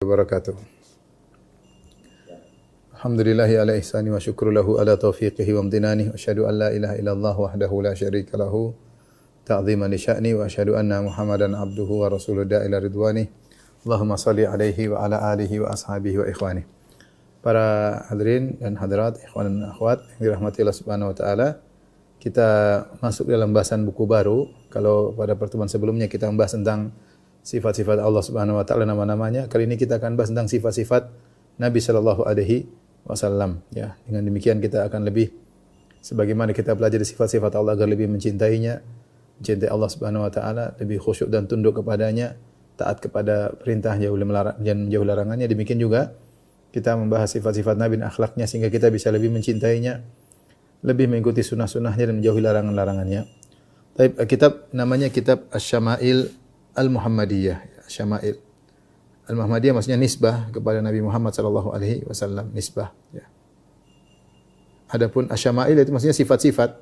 Wabarakatuh. Alhamdulillahi ala ihsani wa syukru lahu ala taufiqihi wa amtinani wa asyhadu an la ilaha illallah wahdahu la syarika lahu ta'ziman li sya'ni wa asyhadu anna Muhammadan abduhu wa rasuluhu ila ridwani. Allahumma salli alaihi wa ala alihi wa ashabihi wa ikhwani. Para hadirin dan hadirat, ikhwan dan akhwat yang dirahmati Allah Subhanahu wa taala, kita masuk dalam bahasan buku baru. Kalau pada pertemuan sebelumnya kita membahas tentang sifat-sifat Allah Subhanahu wa taala, nama-namanya, kali ini kita akan bahas tentang sifat-sifat Nabi sallallahu alaihi wasallam, ya. Dengan demikian kita akan lebih sebagaimana kita pelajari sifat-sifat Allah agar lebih mencintainya, mencintai Allah Subhanahu wa taala, lebih khusyuk dan tunduk kepadanya, taat kepada perintah, jauh larangannya. Demikian juga kita membahas sifat-sifat Nabi dan akhlaknya sehingga kita bisa lebih mencintainya, lebih mengikuti sunnah-sunnahnya dan menjauhi larangan-larangannya. Kitab namanya kitab Asy-Syama'il Al-Muhammadiyah. Syama'il Al-Muhammadiyah maksudnya nisbah kepada Nabi Muhammad sallallahu alaihi wasallam, nisbah, ya. Adapun Asy-Syama'il itu maksudnya sifat-sifat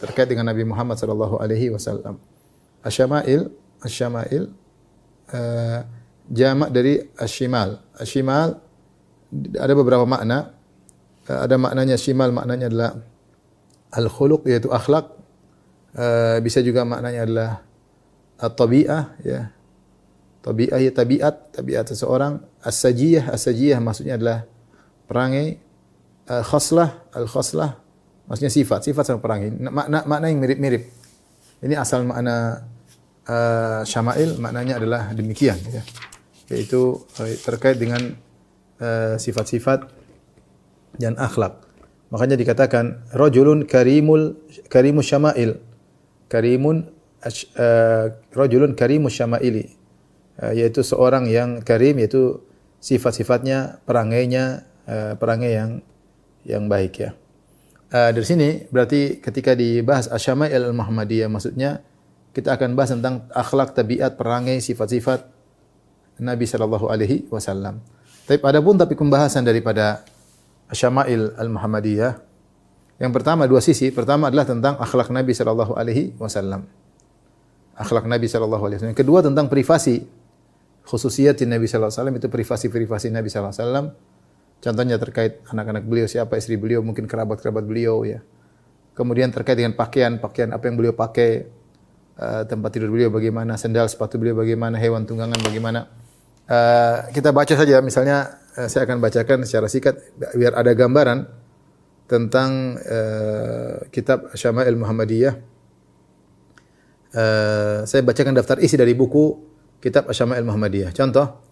terkait dengan Nabi Muhammad sallallahu alaihi wasallam. Asy-Syama'il jamak dari asy-syimal. Asy-syimal ada beberapa makna. Ada maknanya syimal, maknanya adalah al-khuluq, yaitu akhlak. Bisa juga maknanya adalah at-tabi'ah, ya. Tabi'ah ya tabiat seseorang. As-sajiyah maksudnya adalah perangai. Al-khaslah maksudnya sifat sama perangai. Makna yang mirip-mirip. Ini asal makna syama'il, maknanya adalah demikian, ya. Yaitu terkait dengan sifat-sifat dan akhlak. Makanya dikatakan rajulun karimus syama'il. Rajulun karimus syama'ili, yaitu seorang yang karim, yaitu sifat-sifatnya, perangainya, perangai yang baik, ya. Dari sini berarti ketika dibahas Asy-Syama'il Al-Muhammadiyah, maksudnya kita akan bahas tentang akhlak, tabiat, perangai, sifat-sifat Nabi sallallahu alaihi wasallam. Tapi pembahasan daripada Asy-Syama'il Al-Muhammadiyah, yang pertama dua sisi. Pertama adalah tentang akhlak Nabi sallallahu alaihi wasallam. Akhlak Nabi sallallahu alaihi wasallam. Kedua tentang privasi, khususiat Nabi sallallahu alaihi wasallam, itu privasi Nabi sallallahu alaihi wasallam. Contohnya terkait anak-anak beliau, siapa istri beliau, mungkin kerabat-kerabat beliau, ya. Kemudian terkait dengan pakaian apa yang beliau pakai, tempat tidur beliau bagaimana, sendal sepatu beliau bagaimana, hewan tunggangan bagaimana. Kita baca saja, misalnya saya akan bacakan secara singkat biar ada gambaran tentang kitab Asy-Syama'il Muhammadiyah. Saya bacakan daftar isi dari buku kitab Asy-Syama'il Muhammadiyah. Contoh,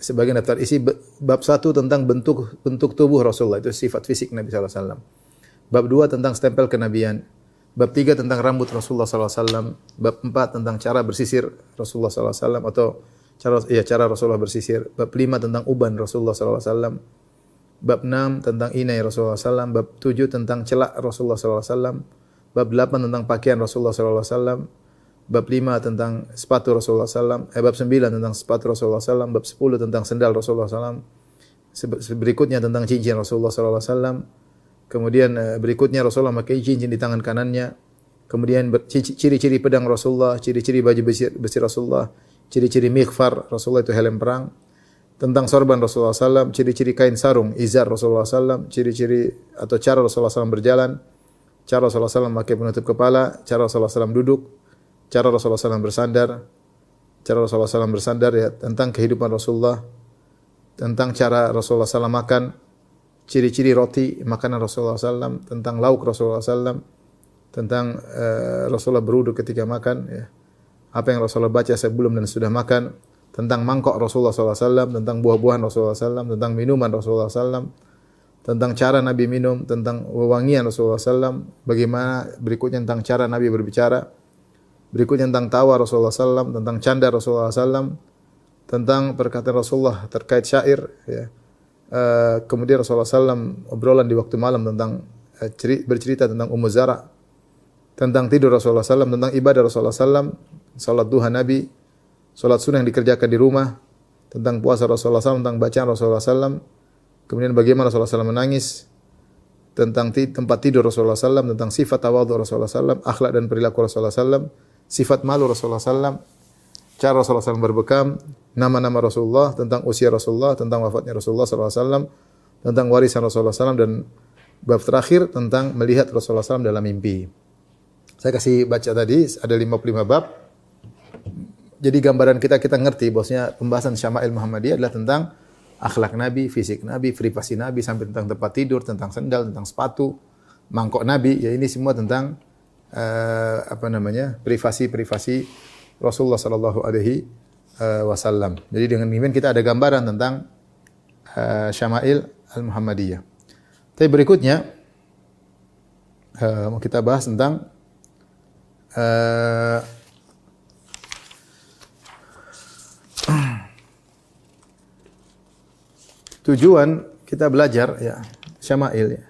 sebagian daftar isi bab 1 tentang bentuk tubuh Rasulullah, itu sifat fisik Nabi sallallahu alaihi wasallam. Bab 2 tentang stempel kenabian. Bab 3 tentang rambut Rasulullah sallallahu alaihi wasallam. Bab 4 tentang cara bersisir Rasulullah sallallahu alaihi wasallam atau cara Rasulullah bersisir. Bab 5 tentang uban Rasulullah sallallahu alaihi wasallam. Bab 6 tentang inai Rasulullah sallallahu alaihi wasallam. Bab 7 tentang celak Rasulullah sallallahu alaihi wasallam. Bab 8 tentang pakaian Rasulullah sallallahu alaihi wasallam. Bab 5 tentang sepatu Rasulullah sallallahu alaihi wasallam. Bab 9 tentang sepatu Rasulullah sallallahu alaihi wasallam. Bab 10 tentang sendal Rasulullah sallallahu alaihi wasallam. Berikutnya tentang cincin Rasulullah sallallahu alaihi wasallam. Kemudian berikutnya Rasulullah memakai cincin di tangan kanannya. Kemudian ciri-ciri pedang Rasulullah, ciri-ciri baju besi Rasulullah, ciri-ciri mighfar Rasulullah, itu helm perang. Tentang sorban Rasulullah SAW, ciri-ciri kain sarung, izar Rasulullah SAW, ciri-ciri atau cara Rasulullah SAW berjalan, cara Rasulullah SAW memakai penutup kepala, cara Rasulullah SAW duduk, cara Rasulullah SAW bersandar, ya, tentang kehidupan Rasulullah, tentang cara Rasulullah SAW makan, ciri-ciri roti makanan Rasulullah SAW, tentang lauk Rasulullah SAW, tentang Rasulullah berwudu ketika makan, ya. Apa yang Rasulullah baca sebelum dan sudah makan, tentang mangkok Rasulullah SAW, tentang buah-buahan Rasulullah SAW, tentang minuman Rasulullah SAW, tentang cara Nabi minum, tentang wewangian Rasulullah SAW, bagaimana berikutnya tentang cara Nabi berbicara, berikutnya tentang tawa Rasulullah SAW, tentang canda Rasulullah SAW, tentang perkataan Rasulullah terkait syair, ya. Kemudian Rasulullah SAW obrolan di waktu malam tentang bercerita tentang Ummu Zara, tentang tidur Rasulullah SAW, tentang ibadah Rasulullah SAW, salat duha Nabi, salat sunnah yang dikerjakan di rumah, tentang puasa Rasulullah SAW, tentang bacaan Rasulullah SAW, kemudian bagaimana Rasulullah SAW menangis, tentang tempat tidur Rasulullah SAW, tentang sifat tawadhu Rasulullah SAW, akhlak dan perilaku Rasulullah SAW, sifat malu Rasulullah SAW, cara Rasulullah SAW berbekam, nama-nama Rasulullah, tentang usia Rasulullah, tentang wafatnya Rasulullah SAW, tentang warisan Rasulullah SAW, dan bab terakhir tentang melihat Rasulullah SAW dalam mimpi. Saya kasih baca tadi, ada 55 bab. Jadi gambaran kita ngerti bahwasanya pembahasan Syama'il Muhammadiyah adalah tentang akhlak Nabi, fisik Nabi, privasi Nabi, sampai tentang tempat tidur, tentang sendal, tentang sepatu, mangkok Nabi. Ya ini semua tentang privasi Rasulullah sallallahu alaihi wasallam. Jadi dengan demikian kita ada gambaran tentang Syama'il Al-Muhammadiyah. Tapi berikutnya mau kita bahas tentang tujuan kita belajar ya Syama'il ya.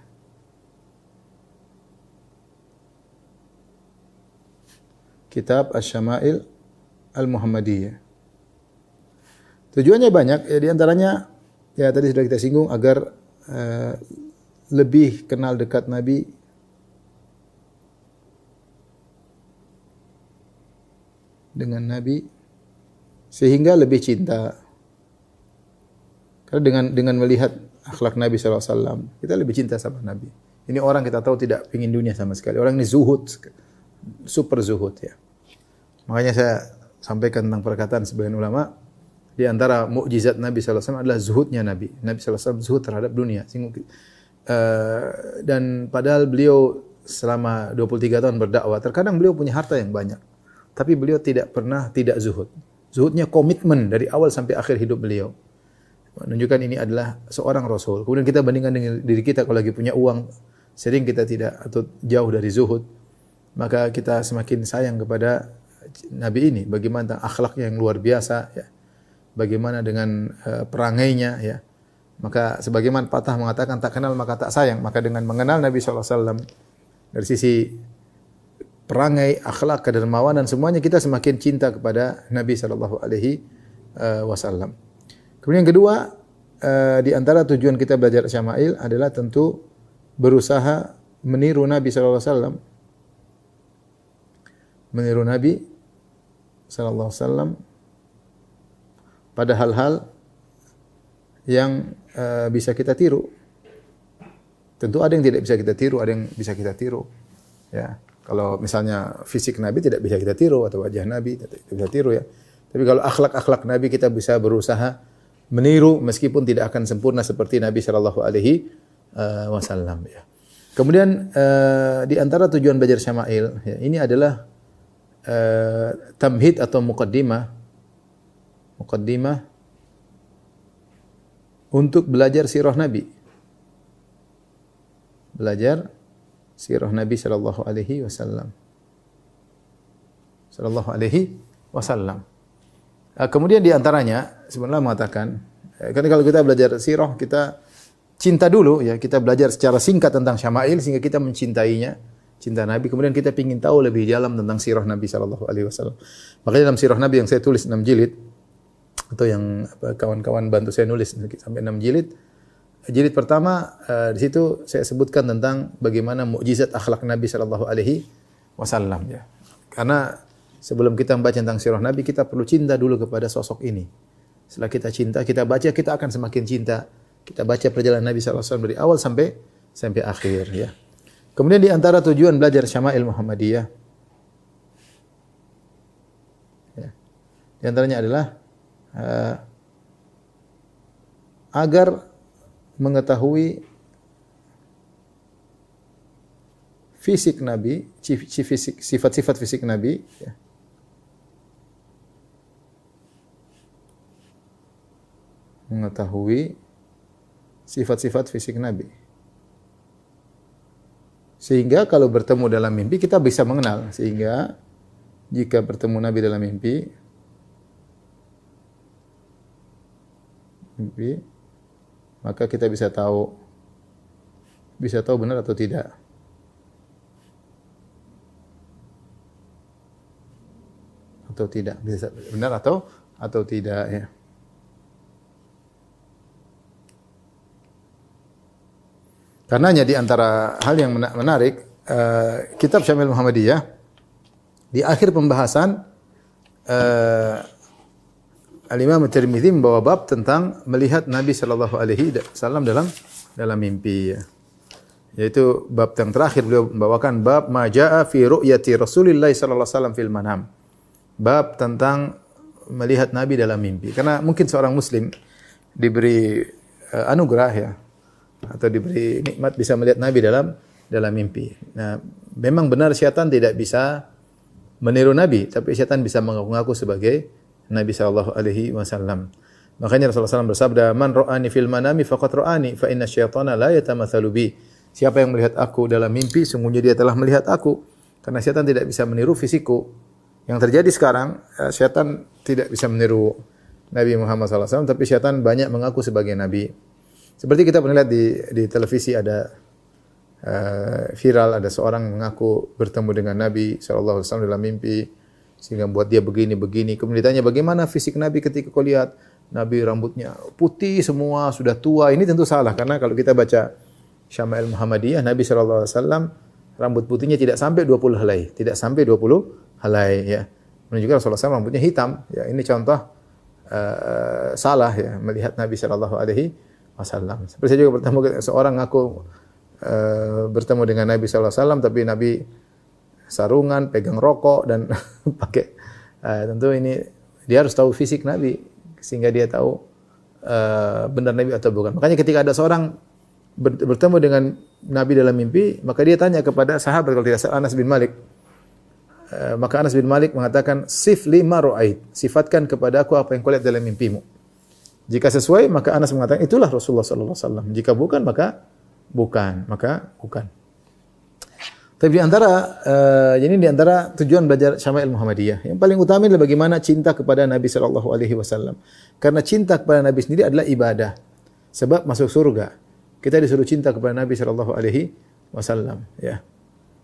Kitab Asy-Syama'il Al-Muhammadiyah. Tujuannya banyak, ya di antaranya ya tadi sudah kita singgung agar lebih kenal dekat Nabi, dengan Nabi sehingga lebih cinta. Karena dengan melihat akhlak Nabi SAW, kita lebih cinta sama Nabi. Ini orang kita tahu tidak ingin dunia sama sekali. Orang ini zuhud, super zuhud ya. Makanya saya sampaikan tentang perkataan sebagian ulama, di antara mukjizat Nabi SAW adalah zuhudnya Nabi. Nabi SAW zuhud terhadap dunia. Dan padahal beliau selama 23 tahun berdakwah, terkadang beliau punya harta yang banyak. Tapi beliau tidak pernah tidak zuhud. Zuhudnya komitmen dari awal sampai akhir hidup beliau. Menunjukkan ini adalah seorang Rasul. Kemudian kita bandingkan dengan diri kita, kalau lagi punya uang, sering kita tidak atau jauh dari zuhud, maka kita semakin sayang kepada Nabi ini. Bagaimana tentang akhlaknya yang luar biasa, ya. Bagaimana dengan perangainya, ya. Maka sebagaimana patah mengatakan tak kenal maka tak sayang. Maka dengan mengenal Nabi SAW dari sisi perangai, akhlak, kedermawanan, semuanya kita semakin cinta kepada Nabi SAW. Kemudian yang kedua, di antara tujuan kita belajar Syama'il adalah tentu berusaha meniru Nabi SAW. Meniru Nabi SAW pada hal-hal yang bisa kita tiru. Tentu ada yang tidak bisa kita tiru, ada yang bisa kita tiru. Ya, kalau misalnya fisik Nabi tidak bisa kita tiru atau wajah Nabi tidak bisa tiru ya. Tapi kalau akhlak-akhlak Nabi kita bisa berusaha meniru meskipun tidak akan sempurna seperti Nabi sallallahu alaihi wasallam ya. Kemudian di antara tujuan belajar Syama'il ya, ini adalah tamhid atau muqaddimah untuk belajar sirah Nabi. Belajar sirah Nabi sallallahu alaihi wasallam. Sallallahu alaihi wasallam. Kemudian di antaranya sebenarnya mengatakan, karena kalau kita belajar sirah kita cinta dulu ya, kita belajar secara singkat tentang Syama'il sehingga kita mencintainya, cinta Nabi. Kemudian kita ingin tahu lebih dalam tentang sirah Nabi sallallahu alaihi wasallam. Makanya dalam sirah Nabi yang saya tulis 6 jilid atau yang kawan-kawan bantu saya nulis sampai 6 jilid. Jilid pertama di situ saya sebutkan tentang bagaimana mukjizat akhlak Nabi sallallahu alaihi wasallam ya. Karena sebelum kita membaca tentang sirah Nabi, kita perlu cinta dulu kepada sosok ini. Setelah kita cinta, kita baca, kita akan semakin cinta. Kita baca perjalanan Nabi SAW dari awal sampai akhir. Ya. Kemudian di antara tujuan belajar Syama'il Muhammadiyah, ya, di antaranya adalah agar mengetahui fisik Nabi, sifat-sifat fisik Nabi, ya. Mengetahui sifat-sifat fisik Nabi. Sehingga kalau bertemu dalam mimpi kita bisa mengenal. Sehingga jika bertemu Nabi dalam mimpi, maka kita bisa tahu benar atau tidak. Atau tidak, bisa benar atau tidak ya. Karenanya di antara hal yang menarik, kitab Syama'il Muhammadiyah di akhir pembahasan Al-Imam Tirmidzi membawa bab tentang melihat Nabi sallallahu alaihi wasallam dalam mimpi ya. Yaitu bab yang terakhir beliau membawakan bab ma jaa fi ru'yati Rasulillah sallallahu alaihi wasallam fil manam. Bab tentang melihat Nabi dalam mimpi. Karena mungkin seorang muslim diberi anugerah ya atau diberi nikmat bisa melihat Nabi dalam mimpi. Nah, memang benar syaitan tidak bisa meniru Nabi, tapi syaitan bisa mengaku-ngaku sebagai Nabi sallallahu alaihi wasallam. Makanya Rasulullah SAW bersabda, "Man ra'ani fil manami faqad ra'ani, fa inna syaitana la yatamatsalu bi." Siapa yang melihat aku dalam mimpi, sungguhnya dia telah melihat aku. Karena syaitan tidak bisa meniru fisikku. Yang terjadi sekarang, syaitan tidak bisa meniru Nabi Muhammad SAW, tapi syaitan banyak mengaku sebagai Nabi. Seperti kita pernah lihat di televisi ada viral, ada seorang mengaku bertemu dengan Nabi SAW dalam mimpi, sehingga buat dia begini-begini. Kemudian ditanya, bagaimana fisik Nabi ketika kau lihat? Nabi rambutnya putih semua, sudah tua. Ini tentu salah, karena kalau kita baca Syama'il Muhammadiyah, Nabi SAW rambut putihnya tidak sampai 20 helai. Tidak sampai 20 helai ya. Menunjukkan Rasulullah SAW rambutnya hitam. Ya, ini contoh salah ya melihat Nabi SAW. Seperti saya juga bertemu seorang ngaku bertemu dengan Nabi SAW, tapi Nabi sarungan, pegang rokok dan pakai. Tentu ini dia harus tahu fisik Nabi sehingga dia tahu benar Nabi atau bukan. Makanya ketika ada seorang bertemu dengan Nabi dalam mimpi, maka dia tanya kepada sahabat, kalau tidak salah Anas bin Malik. Maka Anas bin Malik mengatakan, "Sif li ma ra'ait." Sifatkan kepada aku apa yang kau lihat dalam mimpimu. Jika sesuai, maka Anas mengatakan itulah Rasulullah sallallahu alaihi wasallam. Jika bukan, maka bukan. Tapi di antara tujuan belajar Syama'il Muhammadiyah, yang paling utama adalah bagaimana cinta kepada Nabi sallallahu alaihi wasallam. Karena cinta kepada Nabi sendiri adalah ibadah. Sebab masuk surga. Kita disuruh cinta kepada Nabi sallallahu alaihi wasallam, ya.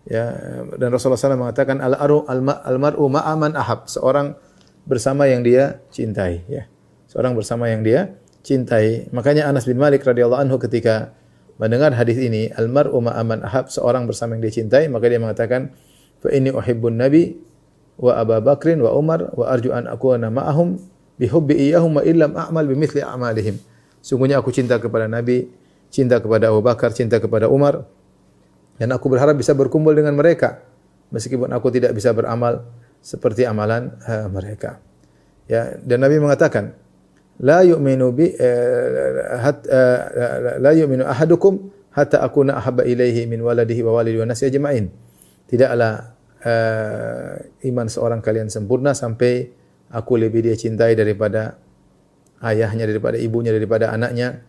Ya, dan Rasulullah SAW mengatakan al-mar'u ma'a man ahab, seorang bersama yang dia cintai, ya. Seorang bersama yang dia cintai. Makanya Anas bin Malik radhiyallahu anhu ketika mendengar hadis ini, al-mar'u ma'a man ahab, seorang bersama yang dia cintai, maka dia mengatakan, fa inni uhibbun nabi wa Abu Bakrin wa Umar wa arju an akuna ma'ahum bi hubbi iyyahum wa illam a'mal bimithli a'malihim. Sungguhnya aku cinta kepada Nabi, cinta kepada Abu Bakar, cinta kepada Umar, dan aku berharap bisa berkumpul dengan mereka meskipun aku tidak bisa beramal seperti amalan mereka. Ya, dan Nabi mengatakan, la yu'minu ahadukum hatta akuna ahabba ilaihi min waladihi wa walidihi wa nasi ajma'in. Tidaklah iman seorang kalian sempurna sampai aku lebih dia cintai daripada ayahnya, daripada ibunya, daripada anaknya,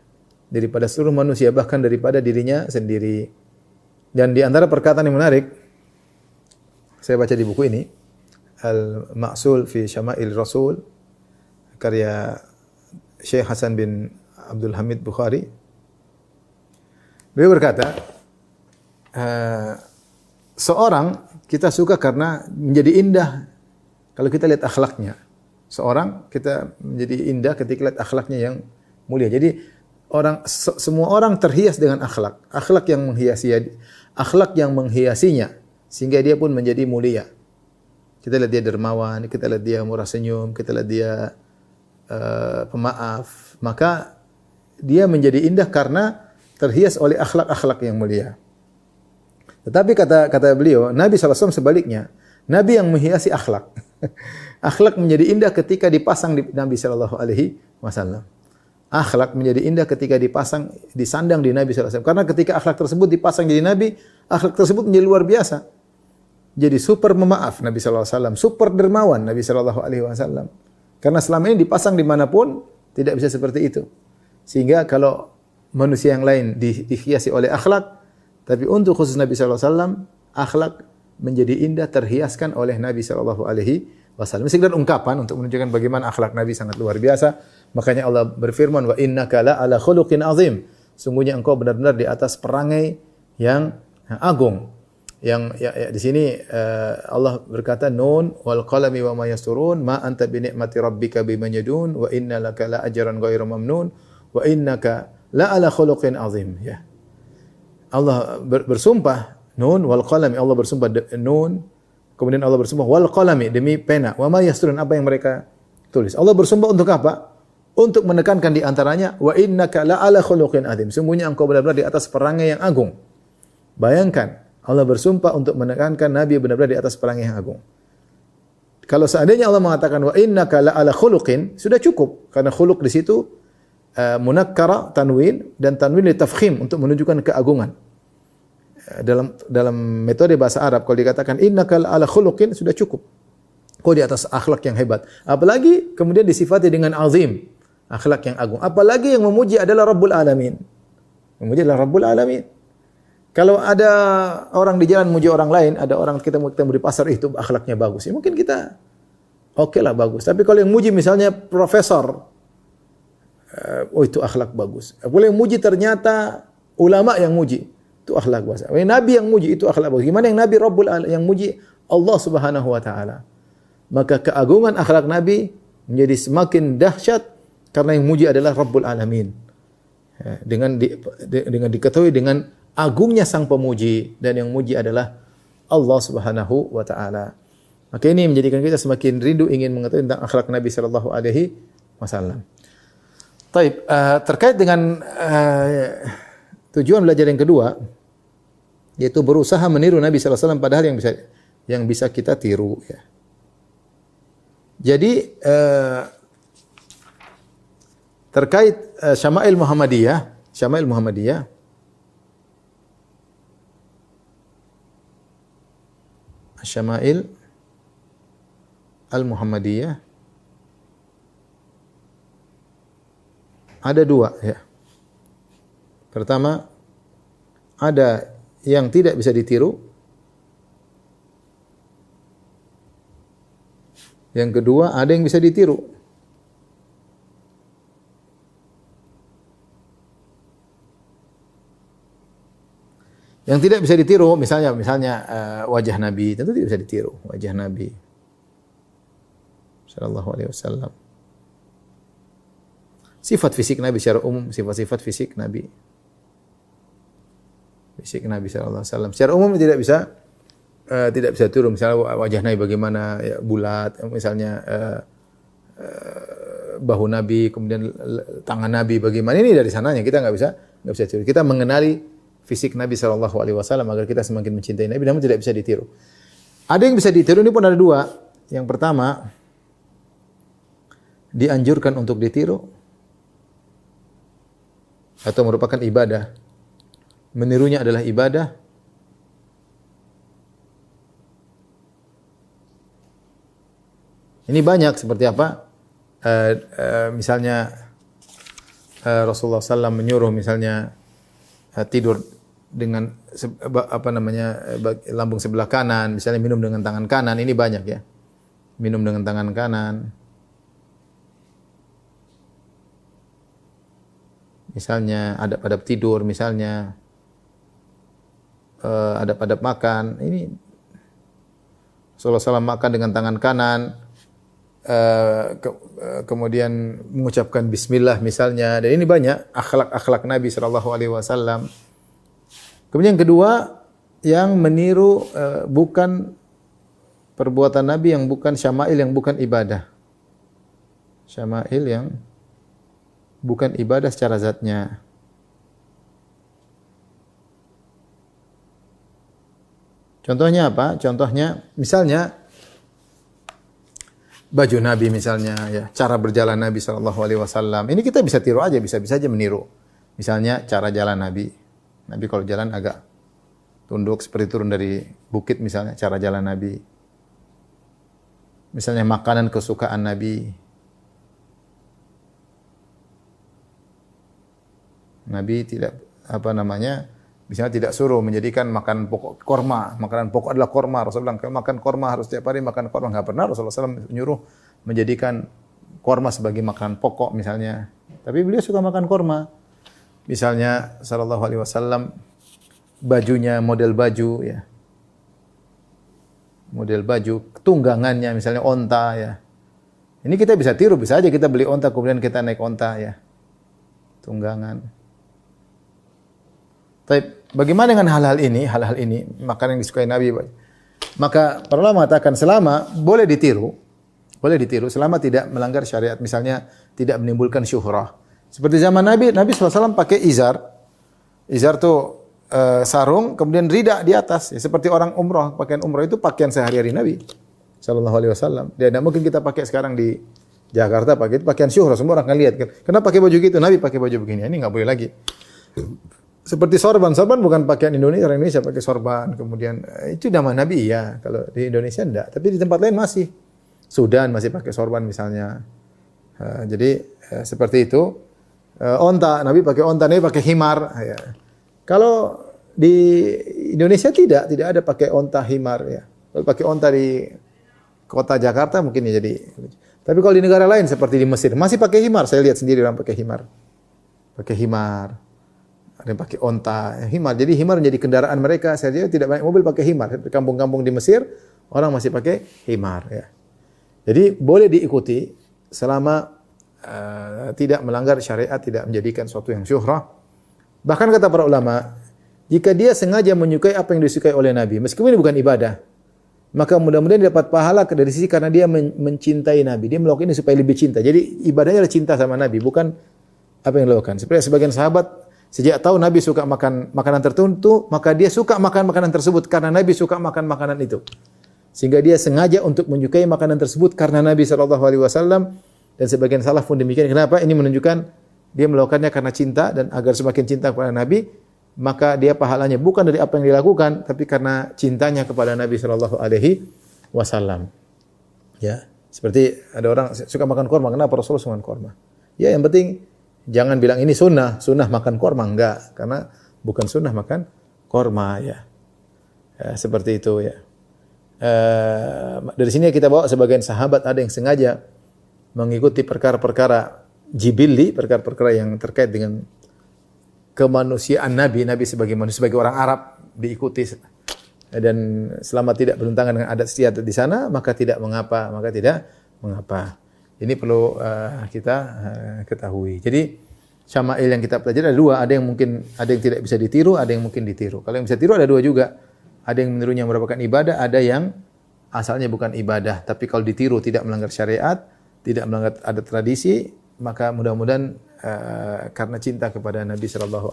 daripada seluruh manusia, bahkan daripada dirinya sendiri. Dan di antara perkataan yang menarik, saya baca di buku ini, Al-Ma'sul fi Syama'il Rasul, karya Syekh Hasan bin Abdul Hamid Bukhari. Beliau berkata, seorang kita suka karena menjadi indah kalau kita lihat akhlaknya. Seorang kita menjadi indah ketika lihat akhlaknya yang mulia. Jadi semua orang terhias dengan akhlak. Akhlak yang menghiasinya sehingga dia pun menjadi mulia. Kita lihat dia dermawan, kita lihat dia murah senyum, kita lihat dia pemaaf, maka dia menjadi indah karena terhias oleh akhlak-akhlak yang mulia. Tetapi kata beliau, Nabi SAW sebaliknya, Nabi yang menghiasi akhlak. Akhlak menjadi indah ketika dipasang di Nabi SAW. Akhlak menjadi indah ketika disandang di Nabi SAW. Karena ketika akhlak tersebut dipasang jadi Nabi, akhlak tersebut menjadi luar biasa. Jadi super memaaf Nabi SAW, super dermawan Nabi SAW. Karena selama ini dipasang dimanapun tidak bisa seperti itu. Sehingga kalau manusia yang lain dihiasi oleh akhlak, tapi untuk khusus Nabi SAW, akhlak menjadi indah terhiaskan oleh Nabi SAW. Ini sekedar ungkapan untuk menunjukkan bagaimana akhlak Nabi sangat luar biasa. Makanya Allah berfirman, wa innaka la ala khuluqin azim. Sungguhnya engkau benar-benar di atas perangai yang agung. Yang di sini Allah berkata, Nun wal qalami wa ma yasturun ma anta bi ni'mati rabbika bimanjadun wa inna laka la ajran ghairu mamnun wa innaka la ala khuluqin azim. Ya. Allah bersumpah, Nun wal qalami, Allah bersumpah Nun, kemudian Allah bersumpah wal qalami, demi pena, wa ma yasturun, apa yang mereka Tulis. Allah bersumpah untuk apa? Untuk menekankan di antaranya wa innaka la'ala khuluqin adzim. Sungguhnya engkau benar-benar di atas perangai yang agung. Bayangkan, Allah bersumpah untuk menekankan Nabi benar-benar di atas perangai yang agung. Kalau seandainya Allah mengatakan wa innaka la'ala khuluqin, sudah cukup karena khuluq di situ munakkara tanwin dan tanwin litafkhim untuk menunjukkan keagungan. Dalam metode bahasa Arab kalau dikatakan innaka la'ala khuluqin sudah cukup. Kau di atas akhlak yang hebat. Apalagi kemudian disifati dengan azim, akhlak yang agung. Apalagi yang memuji adalah Rabbul Alamin. Memuji adalah Rabbul Alamin. Kalau ada orang di jalan memuji orang lain, ada orang kita ketemu di pasar itu akhlaknya bagus. Ya mungkin kita oke lah bagus. Tapi kalau yang muji misalnya profesor, oh itu akhlak bagus. Kalau yang muji ternyata ulama yang muji, itu akhlak bagus. Nabi yang muji itu akhlak bagus. Gimana yang Nabi Rabbul Alamin yang muji Allah Subhanahu wa taala? Maka keagungan akhlak Nabi menjadi semakin dahsyat karena yang muji adalah Rabbul Alamin. Dengan diketahui dengan agungnya sang pemuji dan yang muji adalah Allah Subhanahu wa taala. Maka ini menjadikan kita semakin rindu ingin mengetahui tentang akhlak Nabi sallallahu alaihi wasallam. Baik, terkait dengan tujuan belajar yang kedua yaitu berusaha meniru Nabi sallallahu alaihi wasallam padahal yang bisa kita tiru ya. Jadi terkait Syama'il Muhammadiyah, Syama'il Al-Muhammadiyah ada dua ya. Pertama, ada yang tidak bisa ditiru. Yang kedua, ada yang bisa ditiru. Yang tidak bisa ditiru, misalnya wajah Nabi, tentu tidak bisa ditiru wajah Nabi sallallahu alaihi wasallam. Sifat fisik Nabi secara umum, sifat-sifat fisik Nabi. Fisik Nabi sallallahu alaihi wasallam secara umum tidak bisa tiru. Misalnya wajah Nabi bagaimana ya, bulat, misalnya bahu Nabi, kemudian tangan Nabi bagaimana, ini dari sananya kita nggak bisa tiru. Kita mengenali fisik Nabi sallallahu alaihi wasallam agar kita semakin mencintai Nabi, namun tidak bisa ditiru. Ada yang bisa ditiru, ini pun ada dua. Yang pertama, dianjurkan untuk ditiru atau merupakan ibadah. Menirunya adalah ibadah. Ini banyak seperti apa? Misalnya Rasulullah SAW menyuruh misalnya tidur dengan lambung sebelah kanan, misalnya minum dengan tangan kanan, ini banyak ya. Minum dengan tangan kanan. Misalnya adab-adab tidur, misalnya adab-adab makan, ini Rasulullah SAW makan dengan tangan kanan. Kemudian mengucapkan bismillah misalnya, dan ini banyak akhlak-akhlak Nabi sallallahu alaihi wasallam. Kemudian yang kedua, yang meniru bukan perbuatan Nabi, yang bukan syama'il, yang bukan ibadah. Syama'il yang bukan ibadah secara zatnya. Contohnya apa? Contohnya misalnya baju Nabi misalnya, ya, cara berjalan Nabi sallallahu alaihi wasallam. Ini kita bisa tiru aja, bisa aja meniru. Misalnya cara jalan Nabi. Nabi kalau jalan agak tunduk seperti turun dari bukit misalnya, cara jalan Nabi. Misalnya makanan kesukaan Nabi. Nabi tidak misalnya tidak suruh menjadikan makanan pokok korma. Makanan pokok adalah korma. Rasulullah bilang, makan korma harus setiap hari makan korma. Enggak pernah Rasulullah SAW menyuruh menjadikan korma sebagai makanan pokok misalnya. Tapi beliau suka makan korma. Misalnya sallallahu alaihi wasallam bajunya model baju ya. Model baju, tunggangannya misalnya onta ya. Ini kita bisa tiru, bisa aja kita beli onta kemudian kita naik onta ya. Tunggangan. Tapi bagaimana dengan hal-hal ini, makanan yang disukai Nabi? Maka para ulama mengatakan selama boleh ditiru, Boleh ditiru selama tidak melanggar syariat. Misalnya tidak menimbulkan syuhrah. Seperti zaman Nabi, Nabi SAW pakai izar. Izar tuh sarung, kemudian rida di atas. Ya, seperti orang umrah, pakaian umrah itu pakaian sehari-hari Nabi SAW. Dan tidak mungkin kita pakai sekarang di Jakarta, pakai itu pakaian syuhrah. Semua orang akan lihat. Kenapa pakai baju gitu? Nabi pakai baju begini. Ini nggak boleh lagi. Seperti sorban. Sorban bukan pakaian Indonesia. Orang Indonesia pakai sorban. Kemudian itu nama Nabi ya. Kalau di Indonesia enggak. Tapi di tempat lain masih. Sudan masih pakai sorban misalnya. Jadi seperti itu. Onta, Nabi pakai onta, Nabi pakai himar. Ya. Kalau di Indonesia tidak ada pakai onta himar. Ya. Kalau pakai onta di kota Jakarta mungkin ya jadi. Tapi kalau di negara lain seperti di Mesir masih pakai himar. Saya lihat sendiri orang pakai himar. Pakai himar. Ada yang pakai onta, himar. Jadi himar menjadi kendaraan mereka. Saya lihat tidak banyak mobil pakai himar. Di kampung-kampung di Mesir orang masih pakai himar. Ya. Jadi boleh diikuti selama tidak melanggar syariat, tidak menjadikan sesuatu yang syuhrah. Bahkan kata para ulama, jika dia sengaja menyukai apa yang disukai oleh Nabi, meskipun ini bukan ibadah, maka mudah-mudahan dia dapat pahala dari sisi karena dia mencintai Nabi. Dia melakukan ini supaya lebih cinta. Jadi ibadahnya adalah cinta sama Nabi, bukan apa yang dilakukan. Seperti sebagian sahabat sejak tahu Nabi suka makan makanan tertentu, maka dia suka makan makanan tersebut karena Nabi suka makan makanan itu. Sehingga dia sengaja untuk menyukai makanan tersebut karena Nabi SAW. Dan sebagian salaf pun demikian. Kenapa? Ini menunjukkan dia melakukannya karena cinta dan agar semakin cinta kepada Nabi, maka dia pahalanya bukan dari apa yang dilakukan, tapi karena cintanya kepada Nabi SAW. Ya, seperti ada orang suka makan korma. Kenapa Rasulullah suka makan korma? Ya, yang penting jangan bilang ini sunnah makan korma, enggak, karena bukan sunnah makan korma ya. Seperti itu ya. Dari sini kita bawa sebagian sahabat ada yang sengaja mengikuti perkara-perkara jibilli, perkara-perkara yang terkait dengan kemanusiaan Nabi sebagai manusia, sebagai orang Arab diikuti dan selama tidak bertentangan dengan adat istiadat di sana maka tidak mengapa. Ini perlu kita ketahui. Jadi syama'il yang kita pelajari ada dua, ada yang tidak bisa ditiru, ada yang mungkin ditiru. Kalau yang bisa ditiru ada dua juga. Ada yang menirunya merupakan ibadah, ada yang asalnya bukan ibadah, tapi kalau ditiru tidak melanggar syariat, tidak melanggar adat tradisi, maka mudah-mudahan karena cinta kepada Nabi SAW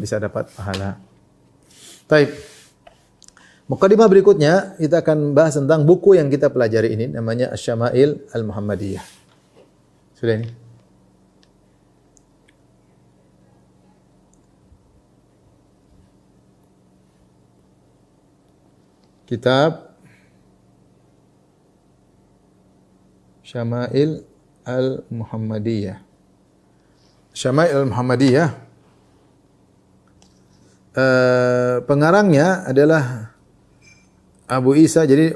bisa dapat pahala. Baik. Mukadimah berikutnya kita akan bahas tentang buku yang kita pelajari ini, namanya Asy-Syama'il Al-Muhammadiyah. Sudah ini? Kitab Syama'il Al-Muhammadiyah. Syama'il Al-Muhammadiyah pengarangnya adalah Abu Isa. Jadi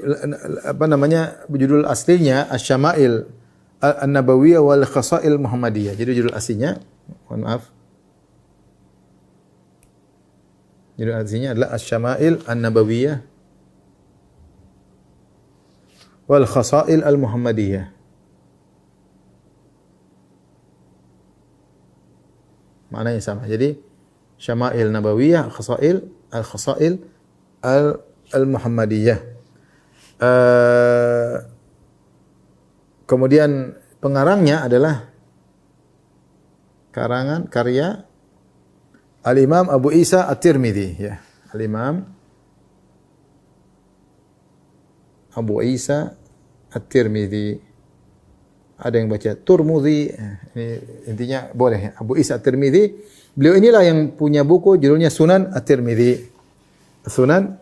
judul aslinya Asy-Syama'il An-Nabawiyah wal Khasa'il Muhammadiyah. Jadi judul aslinya, mohon maaf. Judul aslinya adalah Asy-Syama'il An-Nabawiyah wal Khasa'il Al-Muhammadiyah. Maknanya sama. Jadi Syama'il Nabawiyah, Khasa'il Al-Muhammadiyah. Kemudian pengarangnya adalah karya Al-Imam Abu Isa At-Tirmidzi ya. Al-Imam Abu Isa At-Tirmidzi. Ada yang baca Turmudzi. Ini intinya boleh. Abu Isa At-Tirmidzi. Beliau inilah yang punya buku judulnya Sunan At-Tirmidzi. Sunan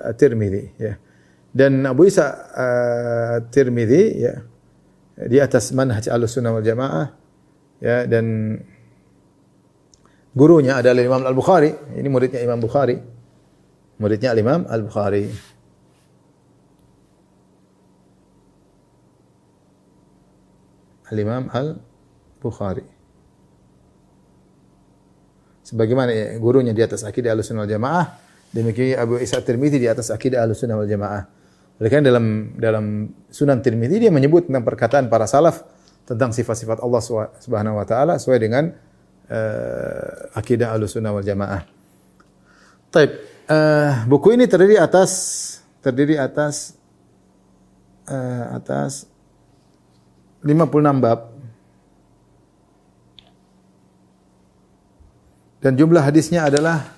At-Tirmidzi ya. Dan Abu Isa At-Tirmidzi ya di atas manhaj Ahlussunnah wal Jamaah ya, dan gurunya adalah Imam Al-Bukhari. Ini muridnya Imam Bukhari. Muridnya Imam Al-Bukhari. Al-Imam Al-Bukhari. Sebagaimana gurunya di atas akidah Ahlussunnah wal Jamaah, demikian Abu Isa At-Tirmidzi di atas akidah Ahlussunnah wal Jamaah. Oleh karena dalam Sunan Tirmidzi dia menyebut tentang perkataan para salaf tentang sifat-sifat Allah Subhanahu wa taala sesuai dengan akidah Ahlussunnah wal Jamaah. Baik, buku ini terdiri atas atas 56 bab. Dan jumlah hadisnya adalah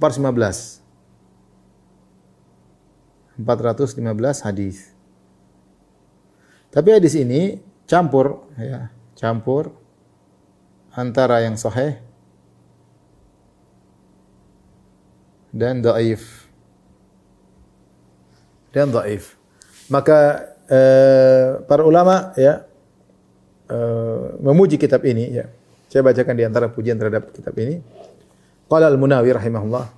415. 415 hadis. Tapi hadis ini campur antara yang sahih dan dhaif. Maka para ulama memuji kitab ini ya. Saya bacakan di antara pujian terhadap kitab ini. Qala Al-Munawi rahimahullah,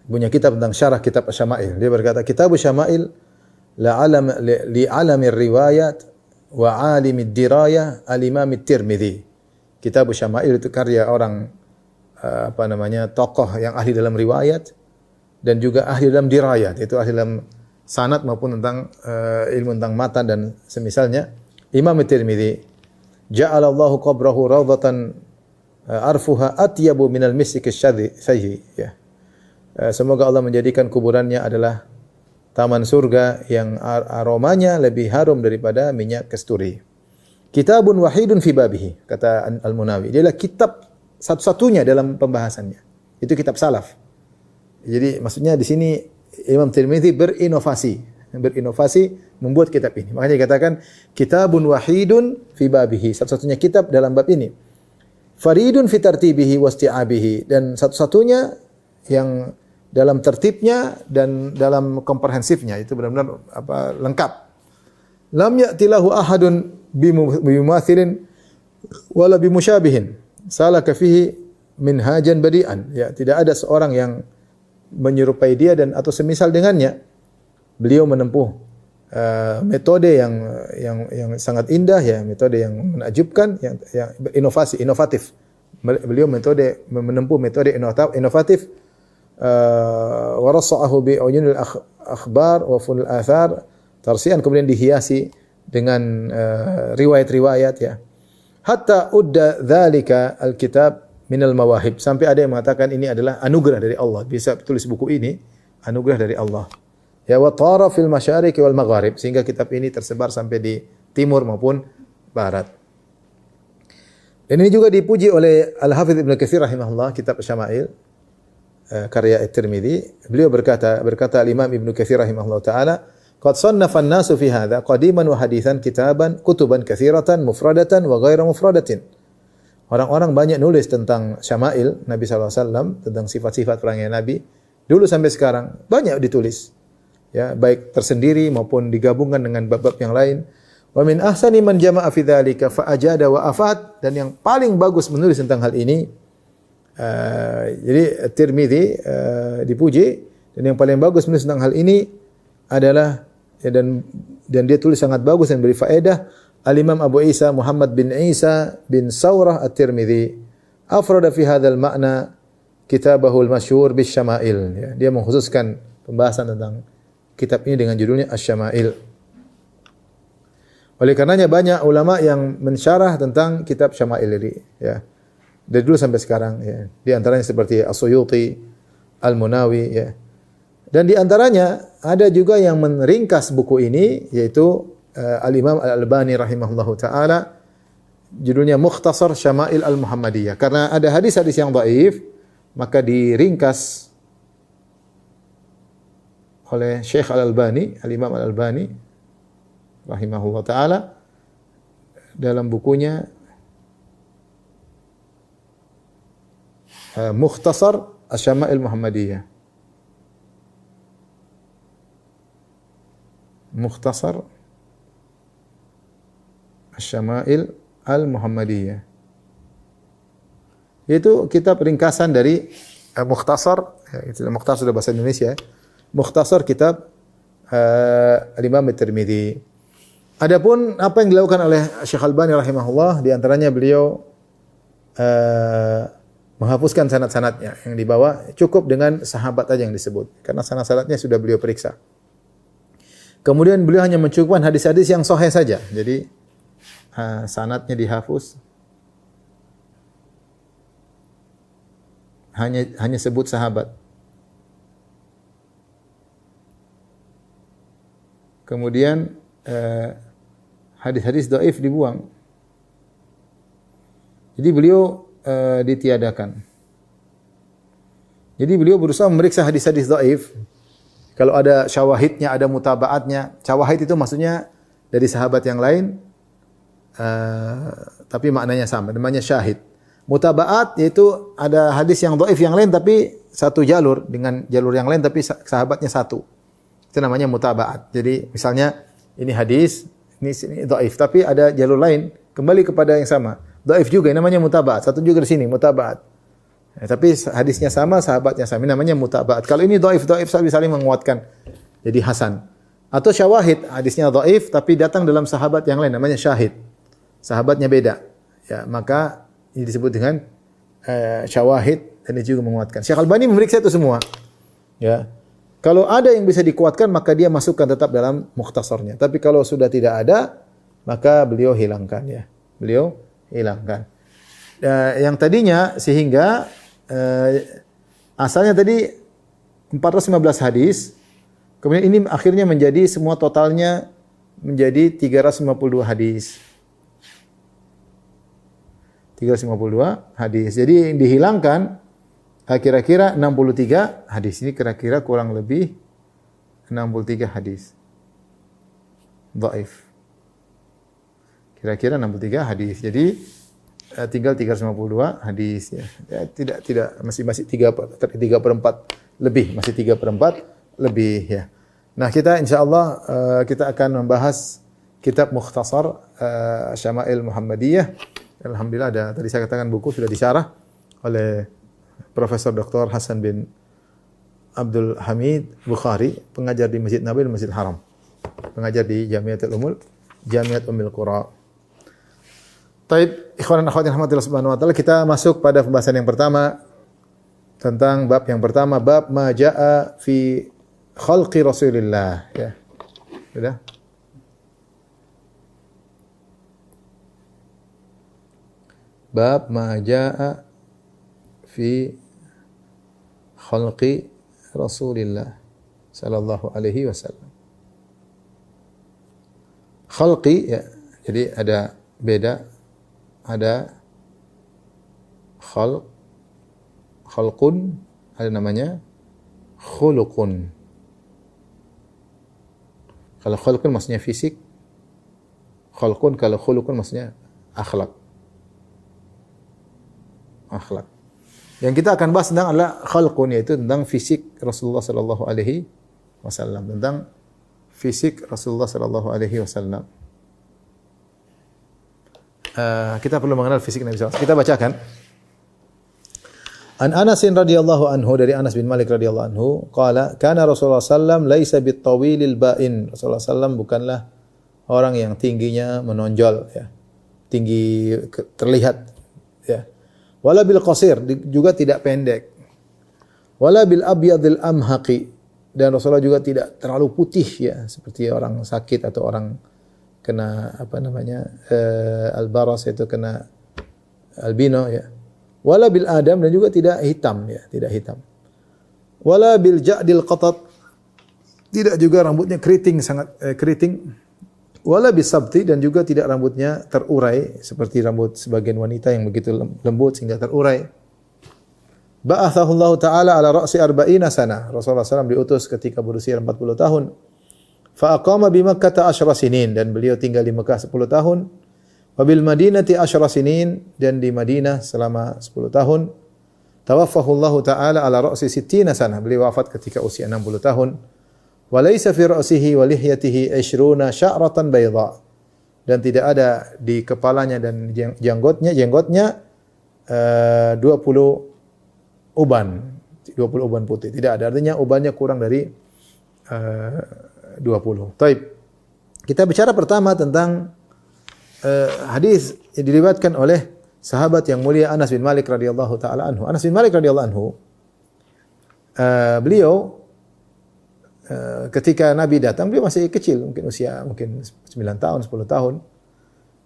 punya kitab tentang syarah kitab Asy-Syama'il. Dia berkata, Kitab Asy-Syama'il li alamir riwayat wa alimid dirayah al-Imam At-Tirmidzi. Kitab Asy-Syama'il itu karya orang tokoh yang ahli dalam riwayat dan juga ahli dalam dirayat, itu ahli dalam sanad maupun tentang ilmu tentang matan dan semisalnya. Imam At-Tirmidzi, ja'alallahu qabrahu rawdatan arfuha atyabu minal misk asy-syadhi ya. Semoga Allah menjadikan kuburannya adalah taman surga yang aromanya lebih harum daripada minyak kasturi. Kitabun wahidun fi babihi, kata Al-Munawi. Dia adalah kitab satu-satunya dalam pembahasannya. Itu kitab salaf. Jadi maksudnya di sini Imam Tirmidzi berinovasi membuat kitab ini. Makanya dikatakan kitabun wahidun fi babihi, satu-satunya kitab dalam bab ini. Faridun fi tartibihi wasti'abihi, dan satu-satunya yang dalam tertibnya dan dalam komprehensifnya, itu benar-benar lengkap. Lam ya'ti lahu ahadun bimumathilin wala bimusyabihin. Salaka fihi minhajan badi'an. Ya, tidak ada seorang yang menyerupai dia dan atau semisal dengannya. Beliau menempuh metode yang sangat indah ya, metode yang menakjubkan, yang inovatif. Beliau menempuh metode inovatif. Warasa'ahu bi uyunil akhbar wa funul athar, tarsian, kemudian dihiasi dengan riwayat-riwayat ya. Hatta udda dzalika alkitab minal mawahib, sampai ada yang mengatakan ini adalah anugerah dari Allah, bisa tulis buku ini anugerah dari Allah. Ya, wa tara fil masyariq wal magharib, sehingga kitab ini tersebar sampai di timur maupun barat. Dan ini juga dipuji oleh Al-Hafidz Ibnu Katsir rahimahullah, kitab Asy-Syama'il karya At-Tirmidzi. Beliau berkata Al-Imam Ibnu Katsir rahimahullah taala, qad sannafa an-nasu fi hadza qadiman wa haditsan kutuban katsiratan mufradatan wa ghairu mufradatin. Orang-orang banyak nulis tentang Syama'il Nabi sallallahu alaihi wasallam, tentang sifat-sifat perangai Nabi dulu sampai sekarang banyak ditulis. Ya, baik tersendiri maupun digabungkan dengan bab-bab yang lain. Wa min ahsani man jama'a fi dzalika fa ajada wa afat, dan yang paling bagus menulis tentang hal ini jadi Tirmidzi dipuji, dan yang paling bagus menulis tentang hal ini adalah ya, dan dia tulis sangat bagus dan beri faedah, Al-Imam Abu Isa Muhammad bin Isa bin Saurah At-Tirmidzi afrada fi hadzal ma'na kitabahul masyhur bisyama'il ya, dia mengkhususkan pembahasan tentang kitab ini dengan judulnya Asy-Syama'il. Oleh karenanya banyak ulama yang mensyarah tentang kitab Syama'il ini ya. Dari dulu sampai sekarang ya. Di antaranya seperti As-Suyuti, Al-Munawi ya. Dan di antaranya ada juga yang meringkas buku ini, yaitu Al-Imam Al-Albani rahimahullahu taala, judulnya Mukhtasar Syama'il Al-Muhammadiyah. Karena ada hadis-hadis yang dhaif, maka diringkas oleh Syekh Al-Albani, Al-Imam Al-Albani rahimahullah taala dalam bukunya Mukhtasar Asy-Syama'il Muhammadiyah. Mukhtasar Asy-Syama'il Al-Muhammadiyah. Itu kitab ringkasan dari Mukhtasar, ya, itu Mukhtasar sudah bahasa Indonesia. Mukhtasar kitab Al-Imam At-Tirmidzi. Adapun apa yang dilakukan oleh Syekh Al-Albani rahimahullah, di antaranya beliau menghapuskan sanad-sanadnya yang dibawa, cukup dengan sahabat aja yang disebut, karena sanad-sanadnya sudah beliau periksa. Kemudian beliau hanya mencukupkan hadis-hadis yang sahih saja. Jadi sanadnya dihapus. Hanya sebut sahabat. kemudian hadis-hadis dhaif dibuang. Jadi beliau ditiadakan. Jadi beliau berusaha memeriksa hadis-hadis dhaif. Kalau ada syawahidnya, ada mutabaatnya. Syawahid itu maksudnya dari sahabat yang lain, tapi maknanya sama, namanya syahid. Mutabaat yaitu ada hadis yang dhaif yang lain tapi satu jalur dengan jalur yang lain tapi sahabatnya satu. Itu namanya mutabaat. Jadi misalnya ini hadis, ini dhaif tapi ada jalur lain kembali kepada yang sama. Dhaif juga namanya mutabaat. Satu juga di sini mutabaat. Tapi hadisnya sama, sahabatnya sama, ini namanya mutabaat. Kalau ini dhaif saling menguatkan. Jadi hasan. Atau syawahid, hadisnya dhaif tapi datang dalam sahabat yang lain, namanya syahid. Sahabatnya beda. Ya, maka ini disebut dengan syawahid dan ini juga menguatkan. Syekh Albani memeriksa itu semua. Ya. Kalau ada yang bisa dikuatkan maka dia masukkan tetap dalam mukhtasarnya. Tapi kalau sudah tidak ada maka beliau hilangkan ya. Beliau hilangkan. Yang tadinya sehingga asalnya tadi 415 hadis, kemudian ini akhirnya menjadi semua totalnya menjadi 352 hadis. 352 hadis. Jadi dihilangkan kira-kira 63 hadis. Ini kira-kira kurang lebih 63 hadis. Dhaif. Kira-kira 63 hadis. Jadi tinggal 352 hadis ya. Ya tidak masih 3/4 lebih, masih 3/4 lebih ya. Nah, kita insyaallah kita akan membahas kitab Mukhtasar Syama'il Muhammadiyah. Alhamdulillah tadi saya katakan buku sudah disyarah oleh Profesor Dr. Hasan bin Abdul Hamid Bukhari, pengajar di Masjid Nabawi dan Masjidil Haram. Pengajar di Jamiat Ummul Qura. Taib, ikhwan dan akhwat yang rahmatillah subhanahu wa ta'ala, kita masuk pada pembahasan yang pertama tentang bab yang pertama, bab ma jaa fi khalqi Rasulillah ya. Sudah? Bab ma jaa fi khalqi Rasulillah sallallahu alaihi wasallam. Khalqi ya, jadi ada beda, ada khalqun, ada namanya khuluqun. Kalau khalqun maksudnya fisik, khalqun kalau khuluqun maksudnya akhlak. Akhlak. Yang kita akan bahas tentang adalah khalqun, yaitu tentang fisik Rasulullah sallallahu alaihi wasallam, tentang fisik Rasulullah sallallahu alaihi wasallam. Kita perlu mengenal fisik Nabi SAW. Kita bacakan. An Anas radhiyallahu anhu, dari Anas bin Malik radhiyallahu anhu, qala kana Rasulullah sallam laisa bit-tawilil ba'in. Rasulullah sallam bukanlah orang yang tingginya menonjol ya. Tinggi terlihat ya. Wala bil qasir, juga tidak pendek. Wala bil abyadil amhaqi, dan Rasulullah juga tidak terlalu putih ya, seperti orang sakit atau orang kena al-baras, itu kena albino ya. Wala bil adam, dan juga tidak hitam ya, tidak hitam. Wala bil ja'dil qatat, tidak juga rambutnya keriting, sangat keriting. Wala bis sabti, dan juga tidak rambutnya terurai seperti rambut sebagian wanita yang begitu lembut sehingga terurai. Ba'athahu Allah Ta'ala ala ra'si arba'ina sana. Rasulullah SAW diutus ketika berusia 40 tahun. Fa'aqama bi Makkah 10 sinin, dan beliau tinggal di Mekah 10 tahun. Wa bil Madinati 10 sinin, dan di Madinah selama 10 tahun. Tawaffahu Allah Ta'ala ala ra'si 60 sana. Beliau wafat ketika usia 60 tahun. Wa laysa fi ra'sihi wa lihyatihi 20 sya'ratan bayda. Dan tidak ada di kepalanya dan jenggotnya 20 uban. 20 uban putih. Tidak ada, artinya ubannya kurang dari 20. Taib. Kita bicara pertama tentang hadis yang diriwayatkan oleh sahabat yang mulia Anas bin Malik radhiyallahu taala anhu. Anas bin Malik radhiyallahu anhu, beliau ketika Nabi datang, beliau masih kecil, mungkin usia 9 tahun, 10 tahun.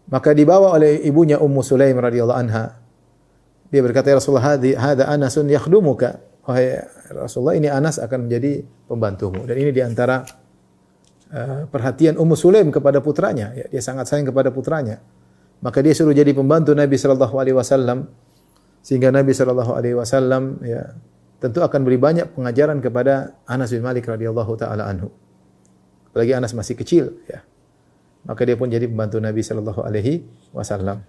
Maka dibawa oleh ibunya Ummu Sulaim radhiyallahu anha. Dia berkata, "Ya Rasulullah, hadza Anasun yakhdumuka." Wahai Rasulullah, ini Anas akan menjadi pembantumu. Dan ini di antara perhatian Ummu Sulaim kepada putranya, ya, dia sangat sayang kepada putranya. Maka dia suruh jadi pembantu Nabi sallallahu alaihi wasallam, sehingga Nabi sallallahu alaihi wasallam ya tentu akan beri banyak pengajaran kepada Anas bin Malik radhiyallahu taala anhu. Apalagi Anas masih kecil ya. Maka dia pun jadi pembantu Nabi sallallahu alaihi wasallam.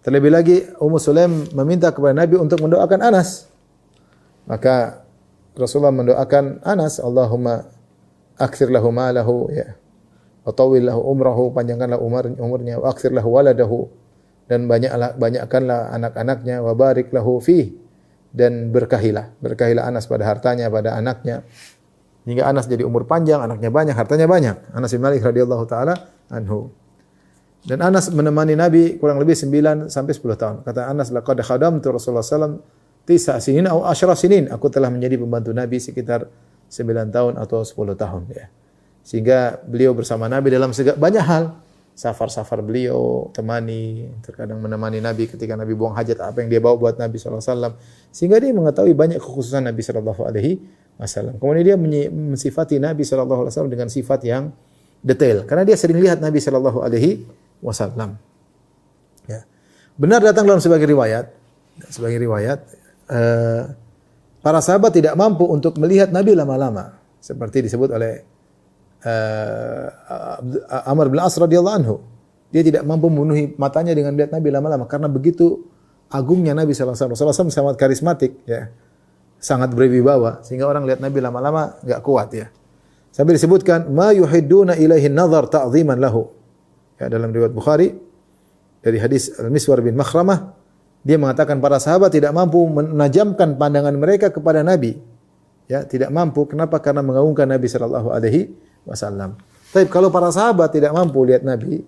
Terlebih lagi Ummu Sulaim meminta kepada Nabi untuk mendoakan Anas. Maka Rasulullah mendoakan Anas, Allahumma akthir lahu malahu ya. Wa tawil lahu umrahu, panjangkanlah umurnya, wa akthir lahu waladahu, dan banyakkanlah anak-anaknya, wa barik lahu fih, dan berkahilah Anas pada hartanya, pada anaknya, hingga Anas jadi umur panjang, anaknya banyak, hartanya banyak. Anas bin Malik radhiyallahu taala anhu. Dan Anas menemani Nabi kurang lebih 9 sampai 10 tahun. Kata Anas, laqad khadamtu Rasulullah sallallahu alaihi wasallam 9 sinin atau 10 sinin. Aku telah menjadi pembantu Nabi sekitar 9 tahun atau 10 tahun ya. Sehingga beliau bersama Nabi dalam banyak hal. Safar-safar beliau, temani, terkadang menemani Nabi ketika Nabi buang hajat, apa yang dia bawa buat Nabi SAW. Sehingga dia mengetahui banyak kekhususan Nabi SAW. Kemudian dia mensifati Nabi SAW dengan sifat yang detail. Karena dia sering lihat Nabi SAW. Ya. Benar datang dalam sebagai riwayat, para sahabat tidak mampu untuk melihat Nabi lama-lama. Seperti disebut oleh Amr bin As radhiyallahu anhu. Dia tidak mampu memenuhi matanya dengan melihat Nabi lama-lama karena begitu agungnya Nabi sallallahu alaihi wasallam sangat karismatik ya. Sangat berwibawa sehingga orang lihat Nabi lama-lama enggak kuat ya. Sampai disebutkan ma yuhidduna ilaihi an-nazar ta'dhiman lahu. Ya, dalam riwayat Bukhari dari hadis Al-Miswar bin Makhramah, dia mengatakan para sahabat tidak mampu menajamkan pandangan mereka kepada Nabi. Ya, tidak mampu. Kenapa? Karena mengagungkan Nabi sallallahu alaihi wasallam. Tapi kalau para sahabat tidak mampu lihat Nabi,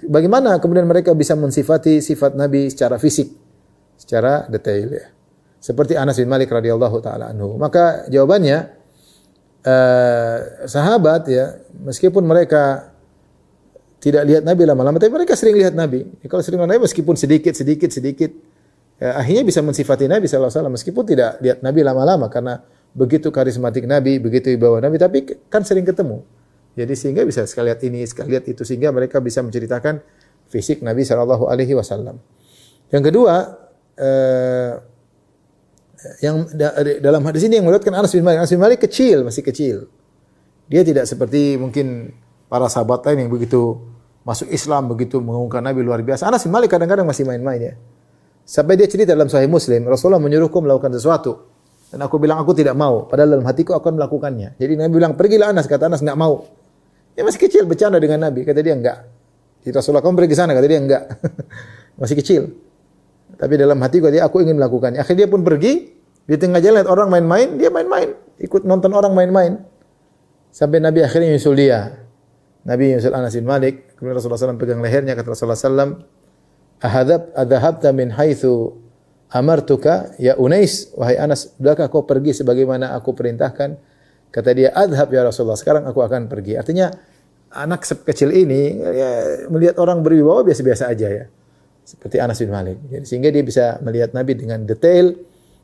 bagaimana kemudian mereka bisa mensifati sifat Nabi secara fisik, secara detail ya. Seperti Anas bin Malik radhiyallahu taala anhu. Maka jawabannya sahabat ya, meskipun mereka tidak lihat Nabi lama-lama, tapi mereka sering lihat Nabi. Ya, kalau sering lihat Nabi meskipun sedikit, ya, akhirnya bisa mensifati Nabi sallallahu alaihi wasallam meskipun tidak lihat Nabi lama-lama karena begitu karismatik Nabi, begitu wibawa Nabi, tapi kan sering ketemu. Jadi sehingga bisa sekali lihat ini, sekali lihat itu, sehingga mereka bisa menceritakan fisik Nabi sallallahu alaihi wasallam. Yang kedua, yang dalam hadis ini yang meriwayatkan Anas bin Malik. Anas bin Malik kecil, masih kecil. Dia tidak seperti mungkin para sahabat lain yang begitu masuk Islam, begitu mengagungkan Nabi luar biasa. Anas bin Malik kadang-kadang masih main-main ya. Sampai dia cerita dalam Sahih Muslim, Rasulullah menyuruhku melakukan sesuatu. Dan aku bilang aku tidak mau. Padahal dalam hatiku aku akan melakukannya. Jadi Nabi bilang, pergilah Anas. Kata Anas, enggak mau. Dia masih kecil, bercanda dengan Nabi. Kata dia, enggak. Jadi Rasulullah, kamu pergi sana. Kata dia, enggak. Masih kecil. Tapi dalam hatiku, dia, aku ingin melakukannya. Akhirnya dia pun pergi. Di tengah jalan, lihat orang main-main. Dia main-main. Ikut nonton orang main-main. Sampai Nabi akhirnya nyusul dia. Nabi nyusul Anas bin Malik. Kemudian Rasulullah SAW pegang lehernya. Kata Rasulullah SAW, adhabta min haitsu amartuka ya Unais, wahai Anas, sudahkah kau pergi sebagaimana aku perintahkan? Kata dia, adhab ya Rasulullah, sekarang aku akan pergi. Artinya anak kecil ini ya, melihat orang berwibawa biasa-biasa aja ya. Seperti Anas bin Malik. Jadi, sehingga dia bisa melihat Nabi dengan detail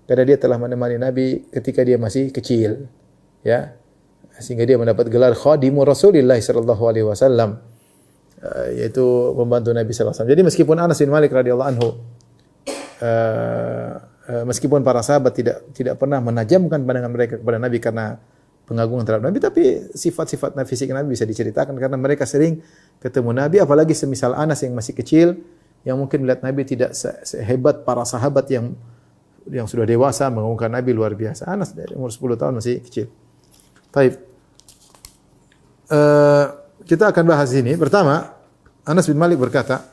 karena dia telah menemani Nabi ketika dia masih kecil. Ya. Sehingga dia mendapat gelar khadimu Rasulillah sallallahu alaihi wasallam, yaitu pembantu Nabi sallallahu alaihi wasallam. Jadi meskipun Anas bin Malik radhiyallahu anhu meskipun para sahabat tidak pernah menajamkan pandangan mereka kepada Nabi karena pengagungan terhadap Nabi, tapi sifat-sifat fisik Nabi bisa diceritakan karena mereka sering ketemu Nabi, apalagi semisal Anas yang masih kecil, yang mungkin melihat Nabi tidak sehebat para sahabat yang sudah dewasa mengagungkan Nabi luar biasa. Anas dari umur 10 tahun masih kecil. Baik. Kita akan bahas ini. Pertama, Anas bin Malik berkata,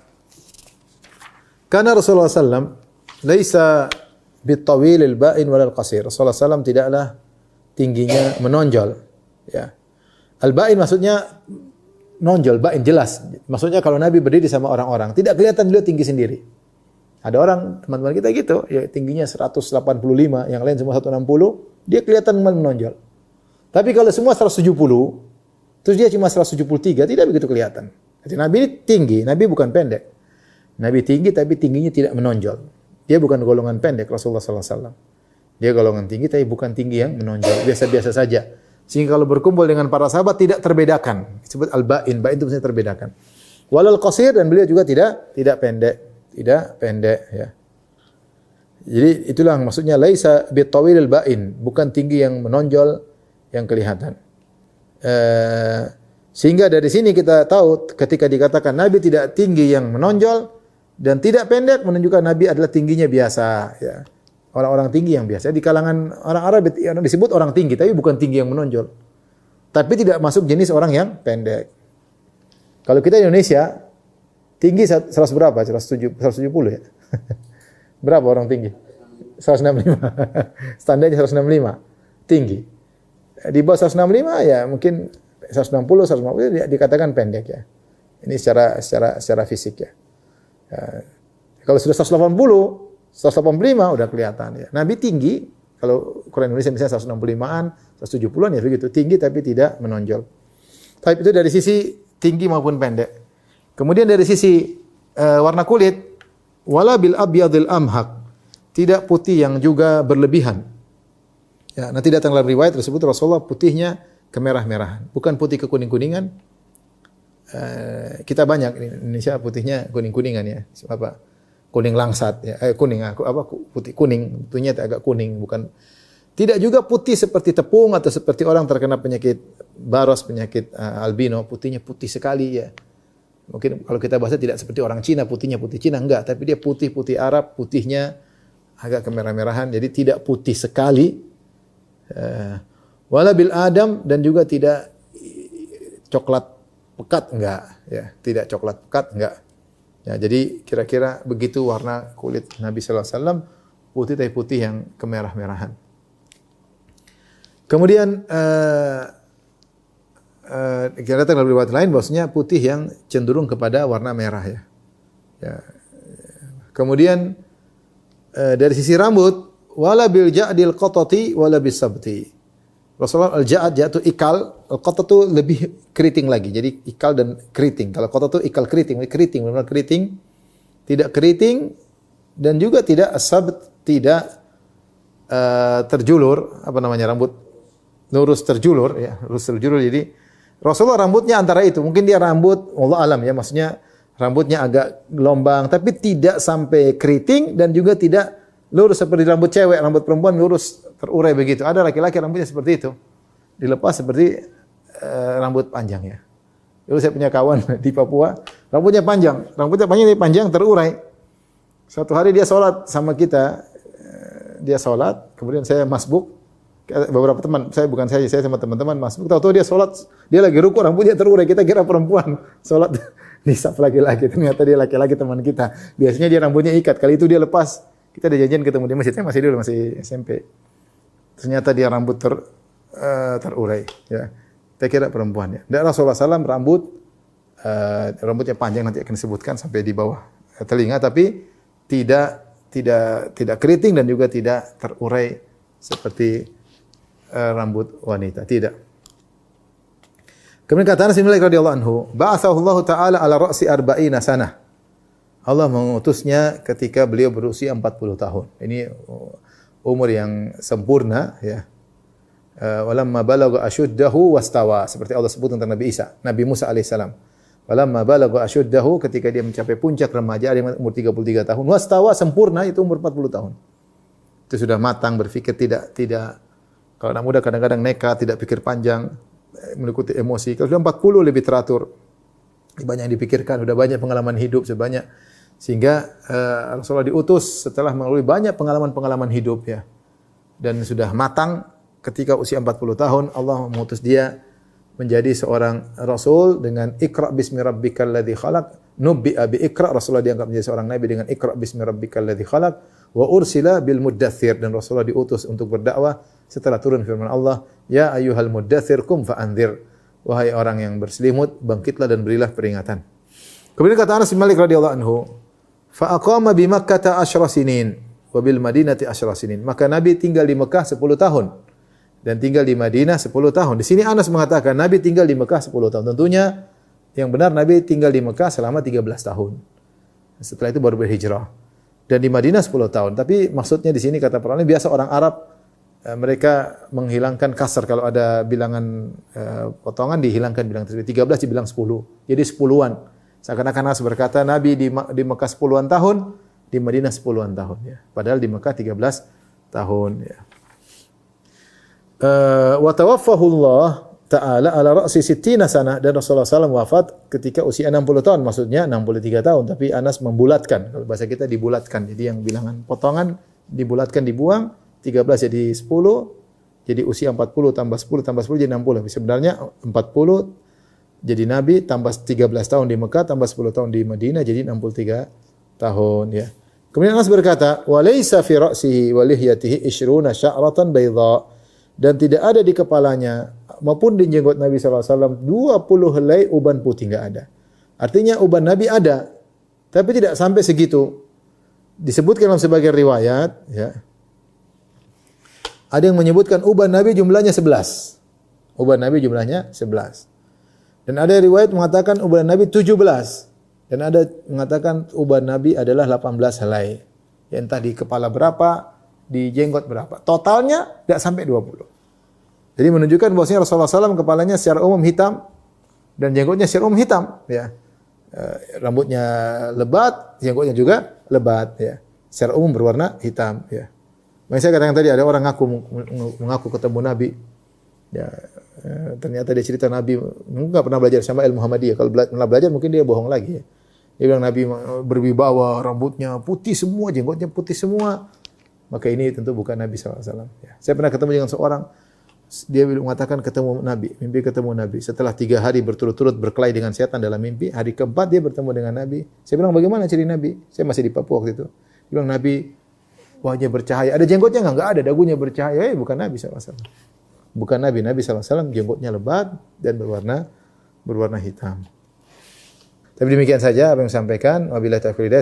karena Rasulullah SAW laisa bitawil al-ba'in wal qasir. Rasulullah SAW tidaklah tingginya menonjol. Ya. Al-ba'in maksudnya nonjol, ba'in jelas. Maksudnya kalau Nabi berdiri sama orang-orang, tidak kelihatan beliau tinggi sendiri. Ada orang teman-teman kita gitu, ya tingginya 185, yang lain semua 160, dia kelihatan menonjol. Tapi kalau semua 170, terus dia cuma 173, tidak begitu kelihatan. Jadi Nabi ini tinggi, Nabi bukan pendek. Nabi tinggi tapi tingginya tidak menonjol. Dia bukan golongan pendek Rasulullah SAW. Dia golongan tinggi tapi bukan tinggi yang menonjol. Biasa-biasa saja. Sehingga kalau berkumpul dengan para sahabat tidak terbedakan. Disebut al-ba'in. Ba'in itu maksudnya terbedakan. Walal qasir, dan beliau juga tidak pendek. Tidak pendek, ya. Jadi itulah maksudnya laisa bitawilil ba'in, bukan tinggi yang menonjol yang kelihatan. Sehingga dari sini kita tahu ketika dikatakan Nabi tidak tinggi yang menonjol dan tidak pendek, menunjukkan Nabi adalah tingginya biasa, ya. Orang-orang tinggi yang biasa. Di kalangan orang Arab disebut orang tinggi, tapi bukan tinggi yang menonjol. Tapi tidak masuk jenis orang yang pendek. Kalau kita di Indonesia, tinggi 100 berapa? 170 ya? Berapa orang tinggi? 165. Standarnya 165. Tinggi. Di bawah 165 ya mungkin 160, 150 dikatakan pendek, ya. Ini secara fisik, ya. Kalau sudah 180, 185 udah kelihatan, ya. Nabi tinggi, kalau ukuran Indonesia misalnya 165-an, 170-an ya begitu, tinggi tapi tidak menonjol. Tapi itu dari sisi tinggi maupun pendek. Kemudian dari sisi warna kulit, wala bil abyadil amhaq, tidak putih yang juga berlebihan. Ya, nanti datang dalam riwayat tersebut Rasulullah putihnya kemerah-merahan, bukan putih kekuning-kuningan. Kita banyak di Indonesia putihnya kuning-kuningan, ya. Apa? Kuning langsat, ya. Kuning putih kuning, putihnya agak kuning, bukan. Tidak juga putih seperti tepung atau seperti orang terkena penyakit baros, penyakit albino, putihnya putih sekali, ya. Mungkin kalau kita bahasa tidak seperti orang Cina, putihnya putih Cina, enggak, tapi dia putih Arab, putihnya agak kemerah-merahan, jadi tidak putih sekali. Wala bil adam, dan juga tidak coklat pekat, enggak, ya, tidak coklat pekat, enggak. Ya, jadi kira-kira begitu warna kulit Nabi sallallahu alaihi wasallam, putih tapi putih yang kemerah-merahan. Kemudian kita datang dalam riwayat lain bahwasanya putih yang cenderung kepada warna merah, ya. Ya. Kemudian dari sisi rambut, wala bil ja'dil qatati wala bis sabti. Rasulullah al-ja'd itu ikal, al-qatat itu lebih keriting lagi. Jadi ikal dan keriting. Kalau qatat itu ikal keriting, benar-benar keriting. Tidak keriting dan juga tidak sabt, tidak terjulur, apa namanya, rambut lurus terjulur, ya, lurus terjulur. Jadi Rasulullah rambutnya antara itu. Mungkin dia rambut wallahu alam, ya, maksudnya rambutnya agak gelombang tapi tidak sampai keriting dan juga tidak lurus seperti rambut cewek, rambut perempuan lurus terurai begitu. Ada laki-laki rambutnya seperti itu. Dilepas seperti rambut panjang, ya. Dulu saya punya kawan di Papua, rambutnya panjang tapi panjang terurai. Suatu hari dia sholat sama kita, dia sholat, kemudian saya masbuk. Beberapa teman, saya sama teman-teman masbuk. Tahu-tahu dia sholat, dia lagi ruku, rambutnya terurai. Kita kira perempuan sholat di saf laki-laki, ternyata dia laki-laki teman kita. Biasanya dia rambutnya ikat, kali itu dia lepas. Kita ada janjian ketemu di masjid, saya masih SMP. Ternyata dia rambut terurai, ya. Saya kira perempuan, ya. Dan Rasulullah SAW rambutnya panjang, nanti akan disebutkan sampai di bawah telinga, tapi tidak keriting dan juga tidak terurai seperti rambut wanita, tidak. Kemudian kata Anas bin Malik radhiyallahu anhu, ba'athahu Allah taala ala ra'si 40 sanah. Allah mengutusnya ketika beliau berusia 40 tahun. Ini umur yang sempurna, ya. Walamma balagha asyuddahu wastawa, seperti Allah sebut tentang Nabi Isa, Nabi Musa alaihissalam. Walamma balagha asyuddahu, ketika dia mencapai puncak remaja, dia umur 33 tahun. Wastawa, sempurna, itu umur 40 tahun. Itu sudah matang, berpikir tidak kalau anak muda kadang-kadang nekat, tidak pikir panjang, mengikuti emosi. Kalau sudah 40 lebih teratur. Banyak yang dipikirkan, sudah banyak pengalaman hidup sebanyak, sehingga Rasulullah diutus setelah melalui banyak pengalaman-pengalaman hidup, ya. Dan sudah matang ketika usia 40 tahun Allah mengutus dia menjadi seorang rasul dengan Iqra bismi rabbikal ladzi khalaq. Nubbi'a bi Iqra, Rasulullah diangkat menjadi seorang nabi dengan Iqra bismi rabbikal ladzi khalaq. Wa ursila bil muddatsir, dan Rasulullah diutus untuk berdakwah setelah turun firman Allah, ya ayyuhal muddatsir qum fa'anzir. Wahai orang yang berselimut, bangkitlah dan berilah peringatan. Kemudian kata Anas bin Malik radhiyallahu anhu, fa aqama bi Makkah 10 sinin wa bil Madinati 10 sinin. Maka Nabi tinggal di Mekah 10 tahun dan tinggal di Madinah 10 tahun. Di sini Anas mengatakan Nabi tinggal di Mekah 10 tahun. Tentunya yang benar Nabi tinggal di Mekah selama 13 tahun. Setelah itu baru berhijrah. Dan di Madinah 10 tahun. Tapi maksudnya di sini kata para ulama, biasa orang Arab mereka menghilangkan kasar kalau ada bilangan potongan dihilangkan bilangan tersebut. 13 dibilang 10. Jadi 10-an. Seakan-akan Anas berkata Nabi di Mekah 10-an tahun, di Madinah 10-an tahun ya. Padahal di Mekah 13 tahun ya. Wa tawaffahu Allah Ta'ala ala ra'si 60 sana, dan Rasulullah SAW wafat ketika usia 60 tahun, maksudnya 63 tahun, tapi Anas membulatkan, kalau bahasa kita dibulatkan, jadi yang bilangan potongan dibulatkan, dibuang, 13 jadi 10, jadi usia 40 tambah 10 tambah 10 jadi 60, sebenarnya 40 jadi Nabi, tambah 13 tahun di Mekah, tambah 10 tahun di Madinah, jadi 63 tahun ya. Kemudian Anas berkata, wa laysa fi ra'sihi wa lihyatihi 20 sya'ratan bayda, dan tidak ada di kepalanya maupun di jenggot Nabi SAW 20 helai uban putih, enggak ada. Artinya uban Nabi ada, tapi tidak sampai segitu. Disebutkan dalam sebagian riwayat, ya. Ada yang menyebutkan uban Nabi jumlahnya 11. Uban Nabi jumlahnya 11. Dan ada riwayat mengatakan uban Nabi 17. Dan ada mengatakan uban Nabi adalah 18 helai. Ya, entah di kepala berapa, di jenggot berapa. Totalnya tidak sampai 20. Jadi menunjukkan bahwasanya Rasulullah SAW kepalanya secara umum hitam dan jenggotnya secara umum hitam. Ya. Rambutnya lebat, jenggotnya juga lebat. Ya. Secara umum berwarna hitam. Ya. Makanya saya katakan tadi ada orang mengaku ketemu Nabi. Ya, ternyata dia cerita Nabi enggak pernah belajar sama ilmu Muhammadiyah. Kalau pernah belajar mungkin dia bohong lagi. Ya. Dia bilang Nabi berwibawa, rambutnya putih semua, jenggotnya putih semua. Maka ini tentu bukan Nabi SAW. Ya. Saya pernah ketemu dengan seorang, dia mengatakan ketemu Nabi, mimpi ketemu Nabi. Setelah 3 hari berturut-turut berkelahi dengan setan dalam mimpi, hari keempat dia bertemu dengan Nabi. Saya bilang bagaimana ciri Nabi? Saya masih di Papua waktu itu. Dia bilang Nabi wajahnya bercahaya. Ada jenggotnya enggak? Enggak ada, dagunya bercahaya. Bukan Nabi SAW. Bukan Nabi. Nabi SAW jenggotnya lebat dan berwarna hitam. Tapi demikian saja apa yang saya sampaikan. Wabillahi taufiq.